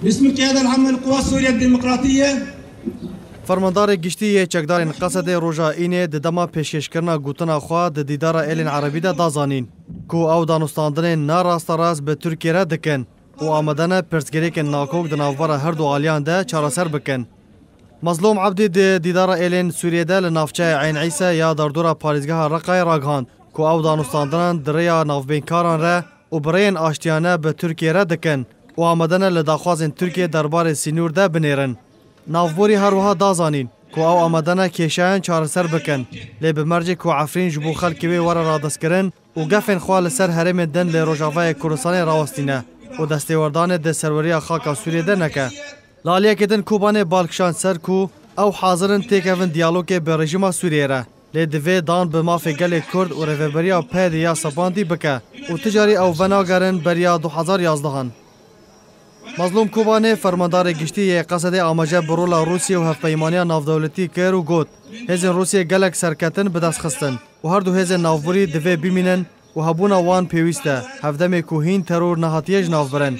باسم القيادة العامة للقوات السورية الديمقراطية فرماندار گشتی چکدارین قصد روژا اینه ددما پیشکش کرنا گوتنا خوا د دیدار ایلین عربی دا دازانین کو او دانستاندن ناراست راست به ترکیه را دکن و آمدن پرسگریک ناکوک دناوبر هر دو آلیان ده چارەسەر بکن. مظلوم عبدی د دیدار ایلین سوریه ده لنافچه عین عیسه یا دردورا پاریزگاه رقای راگهاند کو او دانستاندن دریا نافبینکاران را و برین آشتیانه به ترکیه را دکن و آمدن لداخوازن ترکیه دربار سینور ده بنیرن. نافبوری هروها دازانین کو او آمدن کشان چارەسەر بکن لی بمرجی کو عفرین جبو خلکی وی ورا را دستکرن و گفن خواه لسر حرم دن لی روژاوای کردستان راوستینه و دستیوردان ده سروری خاک سوریه ده نکه. لالیه کدن کوبان بالکشان سر کو او حاضرن تیکوین دیالوگ به رژیم سوریه را لی دوی دان به مافی گل کرد و رویبریا پید یا سباندی بکه و تجاری او وناگرن بریا 2011. مظلوم کوبانه فرماندار گشتی قصد آماجه برولا روسیه و هفپیمانی نافدولتی کر و گوت هزین روسیه گلک سرکتن به دست خستن و هر دو هزین نافبوری دوی بیمینن و هبونا وان پیوسته هفدم کوهین ترور نهاتیج ناف برن.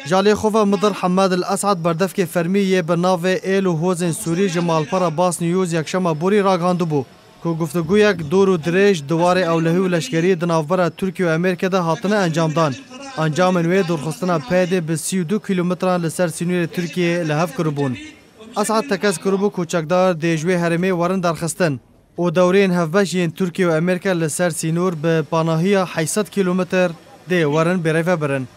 جالی خوفا مدر حماد الاسعد بردف که فرمیه به ناو ایل و هوزن سوری جمال پارا باس نیوز یکشم بوری راگاندو بو که گفتگو یک دور و دریج دوار اولهی و لشکری دنافبر ترکیه و امریکا ده هاتنه انجام دان. انجام نوی دورخستنا پیده به 32 کیلومتران لسر سینور ترکیه لحف کربون. اسعد تکز کربو کوچکدار دیجوی هرمی ورن درخستن و دورین هفبش ین ترکیه و امریکا لسر سینور به پاناهی 800 کیلومتر دی ورن بریفه برن.